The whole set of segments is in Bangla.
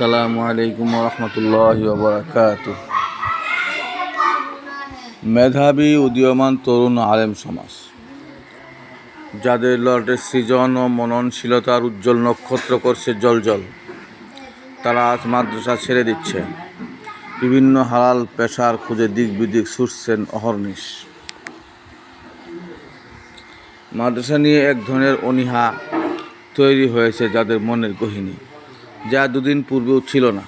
আসসালামু আলাইকুম রহমতুল্লাহি ওয়া বারাকাতুহু। মেধাবী উদীয়মান তরুণ আলেম সমাজ, যাদের লড়ে সৃজন ও মননশীলতার উজ্জ্বল নক্ষত্র করছে জ্বলজ্বল, তারা আজ মাদ্রাসা ছেড়ে দিচ্ছে। বিভিন্ন হালাল পেশার খুঁজে দিক বিদিক ছুটছেন অহর্নিশ। মাদ্রাসা নিয়ে এক ধরনের অনীহা তৈরি হয়েছে যাদের মনের গহীনে, যা দুদিন পূর্বেও ছিল না।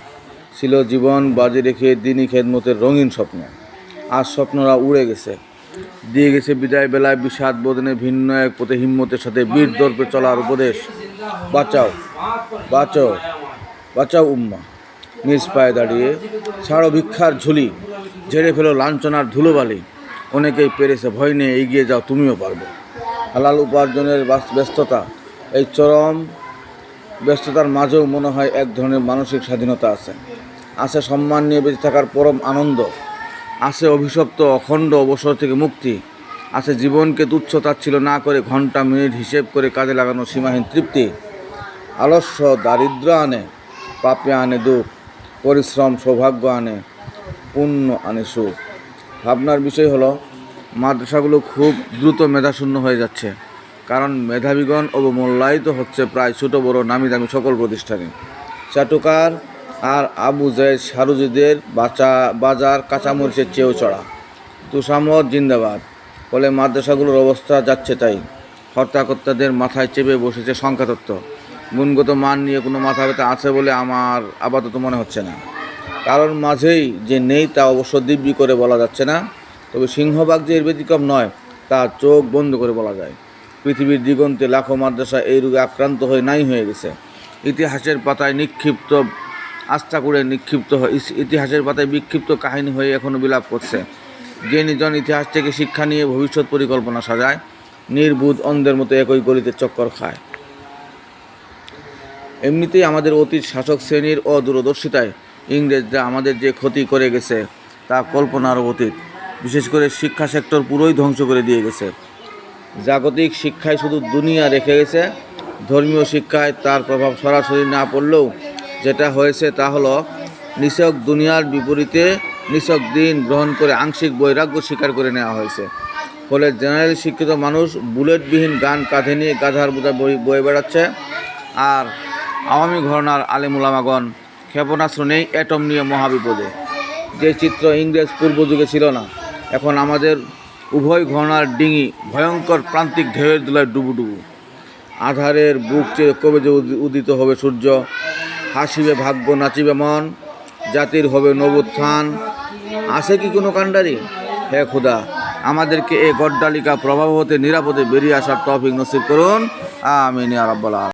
ছিল জীবন বাজি রেখে দিনই খেদমতের রঙিন স্বপ্ন। আজ স্বপ্নরা উড়ে গেছে, দিয়ে গেছে বিদায় বেলায় বিষাদ বদনে ভিন্ন এক পথে হিম্মতের সাথে বীর দর্পে চলার উপদেশ। বাঁচাও বাঁচাও বাঁচাও উম্মা, নিজ পায়ে দাঁড়িয়ে ছাড়ো ভিক্ষার ঝুলি, ঝেড়ে ফেলো লাঞ্ছনার ধুলোবালি। অনেকেই পেরেছে, ভয় নিয়ে এগিয়ে যাও, তুমিও পারবে। হালাল উপার্জনের ব্যস্ততা, এই চরম ব্যস্ততার মাঝেও মনে হয় এক ধরনের মানসিক স্বাধীনতা আছে। আছে সম্মান নিয়ে বেঁচে থাকার পরম আনন্দ, আছে অভিশপ্ত অখণ্ড অবসর থেকে মুক্তি, আছে জীবনকে তুচ্ছ তাচ্ছিল্য না করে ঘন্টা মিনিট হিসেব করে কাজে লাগানো সীমাহীন তৃপ্তি। আলস্য দারিদ্র আনে, পাপে আনে দুঃখ, পরিশ্রম সৌভাগ্য আনে, পুণ্য আনে সুখ। ভাবনার বিষয় হলো, মাদ্রাসাগুলো খুব দ্রুত মেধাশূন্য হয়ে যাচ্ছে, কারণ মেধাবীগণ অবমূল্যায়িত হচ্ছে প্রায় ছোটো বড় নামি দামি সকল প্রতিষ্ঠানে। চাটুকার আর আবু জায়েদ সারুজিদের বাজার কাঁচামরিচের চেয়েও চড়া। তুষামত জিন্দাবাদ। ফলে মাদ্রাসাগুলোর অবস্থা যাচ্ছে তাই। হর্তাকর্তাদের মাথায় চেপে বসেছে সংখ্যাতত্ত্ব। গুণগত মান নিয়ে কোনো মাথা ব্যথা আছে বলে আমার আপাতত মনে হচ্ছে না। কারণ মাঝেই যে নেই তা অবশ্য দিব্যি করে বলা যাচ্ছে না, তবে সিংহভাগ যে এর ব্যতিক্রম নয় তা চোখ বন্ধ করে বলা যায়। পৃথিবীর দিগন্তে লাখো মাদ্রাসা এই রোগে আক্রান্ত হয়ে নাই হয়ে গেছে। ইতিহাসের পাতায় ইতিহাসের পাতায় বিক্ষিপ্ত কাহিনী হয়ে এখনও বিলাপ করছে। জ্ঞানীজন ইতিহাস থেকে শিক্ষা নিয়ে ভবিষ্যৎ পরিকল্পনা সাজায়, নির্বুধ অন্ধের মতো একই গলিতে চক্কর খায়। এমনিতেই আমাদের অতীত শাসক শ্রেণীর অদূরদর্শিতায় ইংরেজরা আমাদের যে ক্ষতি করে গেছে তা কল্পনারও অতীত। বিশেষ করে শিক্ষা সেক্টর পুরোই ধ্বংস করে দিয়ে গেছে। জাগতিক শিক্ষায় শুধু দুনিয়া রেখে গেছে, ধর্মীয় শিক্ষায় তার প্রভাব সরাসরি না পড়লেও যেটা হয়েছে তা হলো, নিছক দুনিয়ার বিপরীতে নিছক দিন গ্রহণ করে আংশিক বৈরাগ্য স্বীকার করে নেওয়া হয়েছে। ফলে জেনারেল শিক্ষিত মানুষ বুলেটবিহীন গান কাঁধে নিয়ে গাধার বোঝা বয়ে বেড়াচ্ছে, আর আওয়ামী ঘরানার আলেমুলামাগণ ক্ষেপণাস্ত্র নেই, অ্যাটম নিয়ে মহাবিপদে। যে চিত্র ইংরেজ পূর্ব যুগে ছিল না, এখন আমাদের উভয় ঘরানার ডিঙি ভয়ঙ্কর প্রান্তিক ঢেউয়ের দোলায় ডুবুডুবু। আধারের বুক চেয়ে কবে যে উদিত হবে সূর্য, হাসিবে ভাগ্য নাচিবে মন, জাতির হবে নবোত্থান। আছে কি কোনো কাণ্ডারি? হে খুদা, আমাদেরকে এ গড্ডালিকা প্রভাব হতে নিরাপদে বেরিয়ে আসার তৌফিক নসিব করুন। আমিন ইয়া রাব্বাল আলামিন।